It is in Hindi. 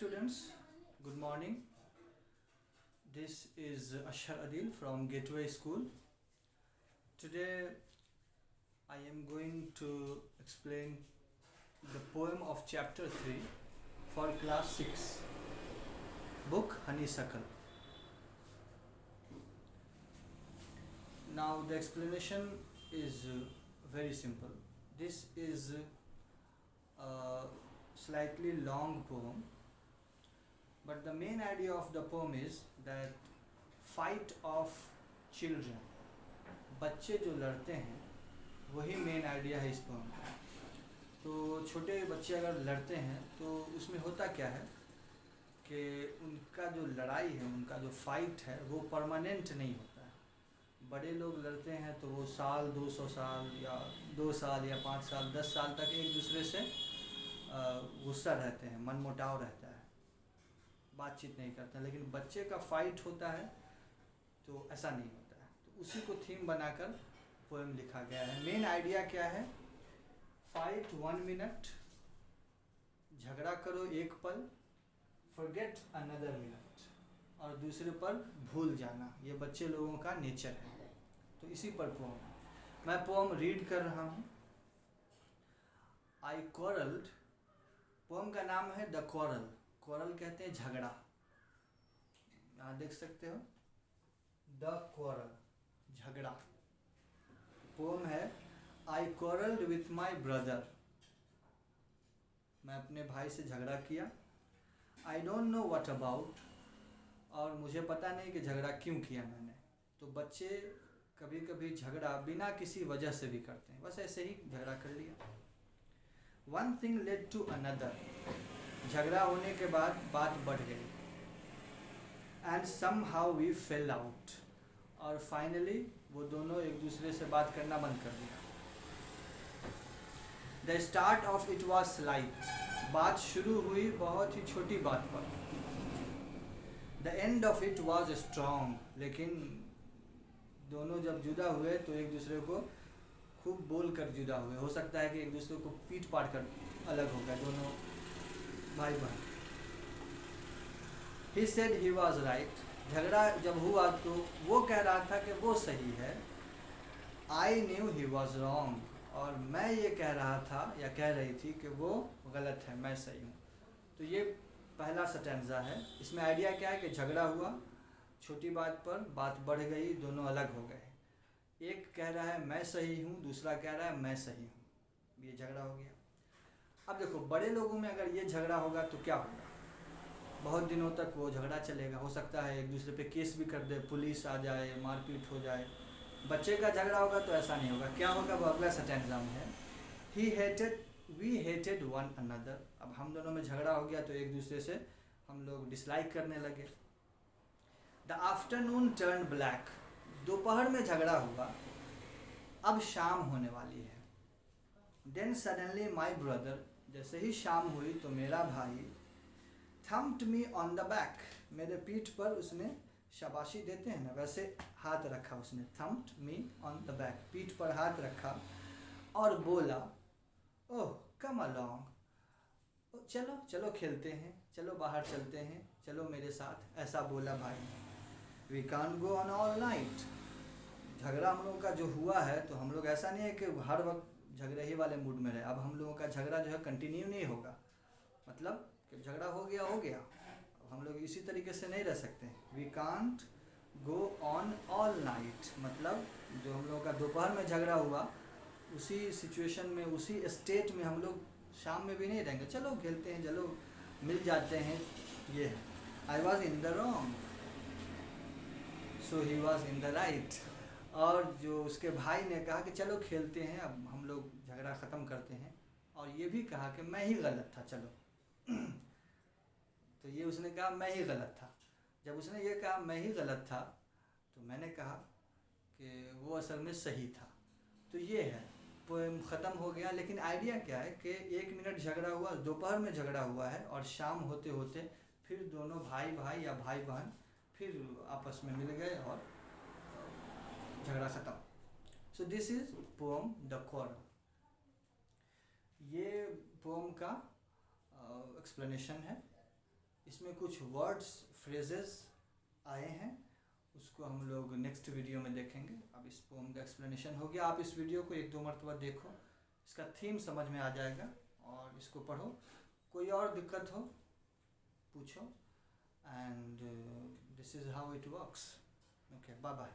students, good morning. This is Ashar Adil from Gateway School. Today I am going to explain the poem of chapter 3 for class 6, book Honeysuckle. Now the explanation is very simple. This is a slightly long poem, but the main idea of the poem is that fight of children, बच्चे जो लड़ते हैं वही मेन आइडिया है इस पोम का. तो छोटे बच्चे अगर लड़ते हैं तो उसमें होता क्या है कि उनका जो लड़ाई है, उनका जो फाइट है वो परमानेंट नहीं होता है. बड़े लोग लड़ते हैं तो वो साल 200 साल या 2 साल या 5 साल 10 साल तक एक दूसरे से गुस्सा रहते हैं, मनमुटाव रहता है, बातचीत नहीं करते हैं. लेकिन बच्चे का फाइट होता है तो ऐसा नहीं होता है. तो उसी को थीम बनाकर पोएम लिखा गया है. मेन आइडिया क्या है? फाइट 1 मिनट, झगड़ा करो एक पल, फॉरगेट अनदर मिनट, और दूसरे पर भूल जाना. ये बच्चे लोगों का नेचर है. तो इसी पर पोएम है. मैं पोएम रीड कर रहा हूँ. आई क्वारल्ड. पोएम का नाम है द क्वारल. क्वारल कहते हैं झगड़ा. यहाँ देख सकते हो द क्वारल, झगड़ा. पोएम है आई क्वारल्ड विथ माई ब्रदर. मैं अपने भाई से झगड़ा किया. I don't know what about. और मुझे पता नहीं कि झगड़ा क्यों किया मैंने. तो बच्चे कभी कभी झगड़ा बिना किसी वजह से भी करते हैं, बस ऐसे ही झगड़ा कर लिया. One thing led to another. झगड़ा होने के बाद बात बढ़ गई. And somehow we fell out. और फाइनली वो दोनों एक दूसरे से बात करना बंद कर दिया. The start of it was slight. बात शुरू हुई बहुत ही छोटी बात पर. The end of it was strong. लेकिन दोनों जब जुदा हुए तो एक दूसरे को खूब बोल कर जुदा हुए. हो सकता है कि एक दूसरे को पीट पाट कर अलग हो गए दोनों भाई बहन. He said he was right. झगड़ा जब हुआ तो वो कह रहा था कि वो सही है. I knew he was wrong. और मैं ये कह रहा था या कह रही थी कि वो गलत है, मैं सही हूँ. तो ये पहला स्टैंजा है. इसमें आइडिया क्या है कि झगड़ा हुआ, छोटी बात पर बात बढ़ गई, दोनों अलग हो गए. एक कह रहा है मैं सही हूँ, दूसरा कह रहा है मैं सही हूँ. ये झगड़ा हो गया. अब देखो बड़े लोगों में अगर ये झगड़ा होगा तो क्या होगा? बहुत दिनों तक वो झगड़ा चलेगा. हो सकता है एक दूसरे पे केस भी कर दे, पुलिस आ जाए, मारपीट हो जाए. बच्चे का झगड़ा होगा तो ऐसा नहीं होगा. क्या होगा वो अगला स्टैंजा में है. He hated we hated one another. अब हम दोनों में झगड़ा हो गया तो एक दूसरे से हम लोग डिसलाइक करने लगे. The afternoon turn black. दोपहर में झगड़ा हुआ, अब शाम होने वाली है. Then suddenly my brother. जैसे ही शाम हुई तो मेरा भाई thumped me on the back. मेरे पीठ पर उसने शाबाशी देते हैं ना, वैसे हाथ रखा उसने. Thumped me on the back. पीठ पर हाथ रखा और बोला ओह कम अलोंग. चलो चलो खेलते हैं, चलो बाहर चलते हैं, चलो मेरे साथ. ऐसा बोला भाई. We can't go on all night. झगड़ा हम लोगों का जो हुआ है तो हम लोग ऐसा नहीं है कि हर वक्त झगड़े ही वाले मूड में रहे. अब हम लोगों का झगड़ा जो है कंटिन्यू नहीं होगा. मतलब कि झगड़ा हो गया हो गया. अब हम लोग इसी तरीके से नहीं रह सकते. We can't go on all night. मतलब जो हम लोगों का दोपहर में झगड़ा हुआ उसी सिचुएशन में, उसी स्टेट में हम लोग शाम में भी नहीं रहेंगे. चलो खेलते हैं, चलो मिल जाते हैं. ये है. I was in the wrong so he was in the right. और जो उसके भाई ने कहा कि चलो खेलते हैं, अब हम लोग झगड़ा ख़त्म करते हैं. और ये भी कहा कि मैं ही गलत था चलो. तो ये उसने कहा मैं ही गलत था. जब उसने ये कहा मैं ही गलत था तो मैंने कहा कि वो असल में सही था. तो ये है. पोएम ख़त्म हो गया. लेकिन आइडिया क्या है कि 1 मिनट झगड़ा हुआ, दोपहर में झगड़ा हुआ है, और शाम होते होते फिर दोनों भाई भाई या भाई बहन फिर आपस में मिल गए और झगड़ा ख़त्म. So this is poem the quarrel. ये पोएम का एक्सप्लेनेशन है. इसमें कुछ वर्ड्स फ्रेजेस आए हैं, उसको हम लोग नेक्स्ट वीडियो में देखेंगे। अब इस पोम का एक्सप्लेनेशन हो गया। आप इस वीडियो को 1-2 मरतबा देखो, इसका थीम समझ में आ जाएगा और इसको पढ़ो। कोई और दिक्कत हो पूछो, and this is how it works. Okay, bye bye.